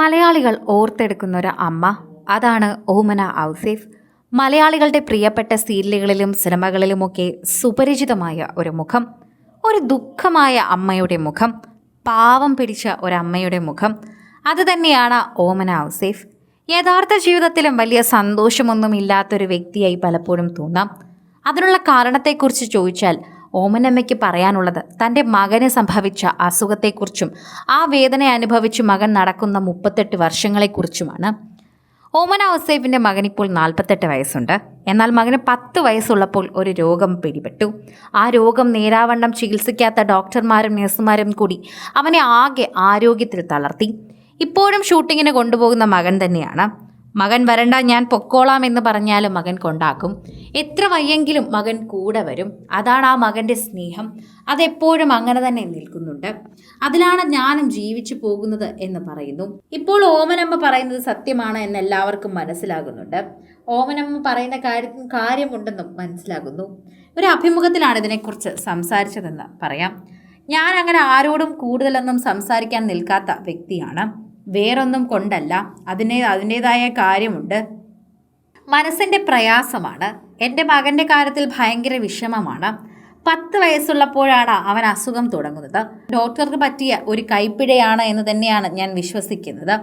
മലയാളികൾ ഓർത്തെടുക്കുന്ന ഒരു അമ്മ, അതാണ് ഓമന ഔസേഫ്. മലയാളികളുടെ പ്രിയപ്പെട്ട സീരിയലുകളിലും സിനിമകളിലുമൊക്കെ സുപരിചിതമായ ഒരു മുഖം, ഒരു ദുഃഖമായ അമ്മയുടെ മുഖം, പാവം പിടിച്ച ഒരമ്മയുടെ മുഖം. അതുതന്നെയാണ് ഓമന ഔസേഫ്. യഥാർത്ഥ ജീവിതത്തിലും വലിയ സന്തോഷമൊന്നും ഇല്ലാത്തൊരു വ്യക്തിയായി പലപ്പോഴും തോന്നാം. അതിനുള്ള കാരണത്തെക്കുറിച്ച് ചോദിച്ചാൽ ഓമനമ്മയ്ക്ക് പറയാനുള്ളത് തൻ്റെ മകന് സംഭവിച്ച അസുഖത്തെക്കുറിച്ചും ആ വേദന അനുഭവിച്ച് മകൻ നടക്കുന്ന 38 വർഷങ്ങളെക്കുറിച്ചുമാണ്. ഓമന ഔസേഫിൻ്റെ മകനിപ്പോൾ 48 വയസ്സുണ്ട്. എന്നാൽ മകന് 10 വയസ്സുള്ളപ്പോൾ ഒരു രോഗം പിടിപെട്ടു. ആ രോഗം നേരാവണ്ണം ചികിത്സിക്കാത്ത ഡോക്ടർമാരും നഴ്സുമാരും കൂടി അവനെ ആകെ ആരോഗ്യത്തിൽ തളർത്തി. ഇപ്പോഴും ഷൂട്ടിങ്ങിന് കൊണ്ടുപോകുന്ന മകൻ തന്നെയാണ്. മകൻ വരണ്ട, ഞാൻ പൊക്കോളാം എന്ന് പറഞ്ഞാലും മകൻ കൊണ്ടാക്കും. എത്ര വയ്യെങ്കിലും മകൻ കൂടെ വരും. അതാണ് ആ മകൻ്റെ സ്നേഹം. അതെപ്പോഴും അങ്ങനെ തന്നെ നിൽക്കുന്നുണ്ട്. അതിലാണ് ഞാനും ജീവിച്ചു പോകുന്നത് എന്ന് പറയുന്നു. ഇപ്പോൾ ഓമനമ്മ പറയുന്നത് സത്യമാണ് എന്ന് എല്ലാവർക്കും മനസ്സിലാകുന്നുണ്ട്. ഓമനമ്മ പറയുന്ന കാര്യമുണ്ടെന്നും മനസ്സിലാകുന്നു. ഒരു അഭിമുഖത്തിലാണ് ഇതിനെക്കുറിച്ച് സംസാരിച്ചതെന്ന് പറയാം. ഞാൻ അങ്ങനെ ആരോടും കൂടുതലൊന്നും സംസാരിക്കാൻ നിൽക്കാത്ത വ്യക്തിയാണ്. വേറൊന്നും കൊണ്ടല്ല, അതിൻ്റേതായ കാര്യമുണ്ട്. മനസ്സിൻ്റെ പ്രയാസമാണ്. എൻ്റെ മകൻ്റെ കാര്യത്തിൽ ഭയങ്കര വിഷമമാണ്. 10 വയസ്സുള്ളപ്പോഴാണ് അവൻ അസുഖം തുടങ്ങുന്നത്. ഡോക്ടർക്ക് പറ്റിയ ഒരു കൈപ്പിഴയാണ് എന്ന് തന്നെയാണ് ഞാൻ വിശ്വസിക്കുന്നത്.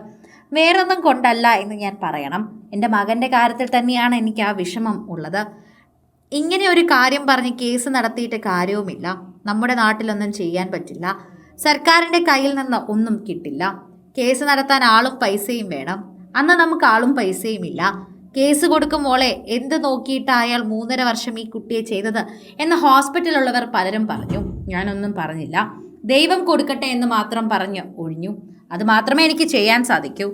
വേറൊന്നും കൊണ്ടല്ല എന്ന് ഞാൻ പറയണം. എൻ്റെ മകൻ്റെ കാര്യത്തിൽ തന്നെയാണ് എനിക്ക് ആ വിഷമം ഉള്ളത്. ഇങ്ങനെ ഒരു കാര്യം പറഞ്ഞ് കേസ് നടത്തിയിട്ട് കാര്യവുമില്ല. നമ്മുടെ നാട്ടിലൊന്നും ചെയ്യാൻ പറ്റില്ല. സർക്കാരിൻ്റെ കയ്യിൽ നിന്ന് ഒന്നും കിട്ടില്ല. കേസ് നടത്താൻ ആളും പൈസയും വേണം. അന്ന് നമുക്ക് ആളും പൈസയും ഇല്ല. കേസ് കൊടുക്കും മോളെ, എന്ത് നോക്കിയിട്ട് അയാൾ 3.5 വർഷം ഈ കുട്ടിയെ ചെയ്തത് എന്ന് ഹോസ്പിറ്റലുള്ളവർ പലരും പറഞ്ഞു. ഞാനൊന്നും പറഞ്ഞില്ല. ദൈവം കൊടുക്കട്ടെ എന്ന് മാത്രം പറഞ്ഞ് ഒഴിഞ്ഞു. അത് മാത്രമേ എനിക്ക് ചെയ്യാൻ സാധിക്കൂ.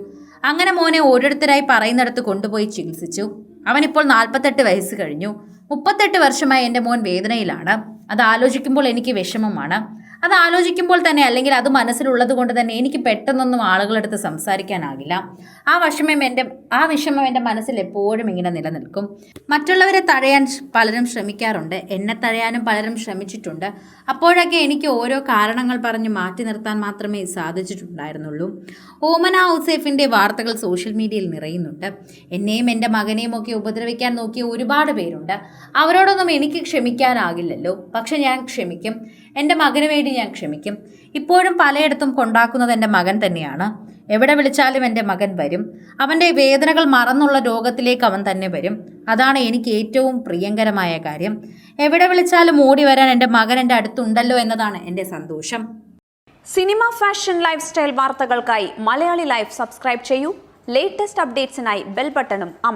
അങ്ങനെ മോനെ ഓരോരുത്തരായി പറയുന്നിടത്ത് കൊണ്ടുപോയി ചികിത്സിച്ചു. അവനിപ്പോൾ 48 വയസ്സ് കഴിഞ്ഞു. 38 വർഷമായി എൻ്റെ മോൻ വേദനയിലാണ്. അത് ആലോചിക്കുമ്പോൾ എനിക്ക് വിഷമമാണ്. അത് ആലോചിക്കുമ്പോൾ തന്നെ, അല്ലെങ്കിൽ അത് മനസ്സിലുള്ളത് കൊണ്ട് തന്നെ എനിക്ക് പെട്ടെന്നൊന്നും ആളുകളെടുത്ത് സംസാരിക്കാനാകില്ല. ആ വിഷമം എൻ്റെ മനസ്സിൽ എപ്പോഴും ഇങ്ങനെ നിലനിൽക്കും. മറ്റുള്ളവരെ തഴയാൻ പലരും ശ്രമിക്കാറുണ്ട്. എന്നെ തഴയാനും പലരും ശ്രമിച്ചിട്ടുണ്ട്. അപ്പോഴൊക്കെ എനിക്ക് ഓരോ കാരണങ്ങൾ പറഞ്ഞ് മാറ്റി നിർത്താൻ മാത്രമേ സാധിച്ചിട്ടുണ്ടായിരുന്നുള്ളൂ. ഓമന ഔസേഫിൻ്റെ വാർത്തകൾ സോഷ്യൽ മീഡിയയിൽ നിറയുന്നുണ്ട്. എന്നെയും എൻ്റെ മകനെയും ഒക്കെ ഉപദ്രവിക്കാൻ നോക്കിയ ഒരുപാട് പേരുണ്ട്. അവരോടൊന്നും എനിക്ക് ക്ഷമിക്കാനാകില്ലല്ലോ. പക്ഷെ ഞാൻ ക്ഷമിക്കും. എൻ്റെ മകന് വേണ്ടി ഞാൻ ക്ഷമിക്കും. ഇപ്പോഴും പലയിടത്തും കൊണ്ടാക്കുന്നത് എൻ്റെ മകൻ തന്നെയാണ്. എവിടെ വിളിച്ചാലും എൻ്റെ മകൻ വരും. അവൻ്റെ വേദനകൾ മറന്നുള്ള രോഗത്തിലേക്ക് അവൻ തന്നെ വരും. അതാണ് എനിക്ക് ഏറ്റവും പ്രിയങ്കരമായ കാര്യം. എവിടെ വിളിച്ചാലും ഓടി വരാൻ എൻ്റെ മകൻ എൻ്റെ അടുത്തുണ്ടല്ലോ എന്നതാണ് എൻ്റെ സന്തോഷം. സിനിമ, ഫാഷൻ, ലൈഫ് സ്റ്റൈൽ വാർത്തകൾക്കായി മലയാളി ലൈഫ് സബ്സ്ക്രൈബ് ചെയ്യൂ. ലേറ്റസ്റ്റ് അപ്ഡേറ്റ്സിനായി ബെൽ ബട്ടണും അമർത്തുക.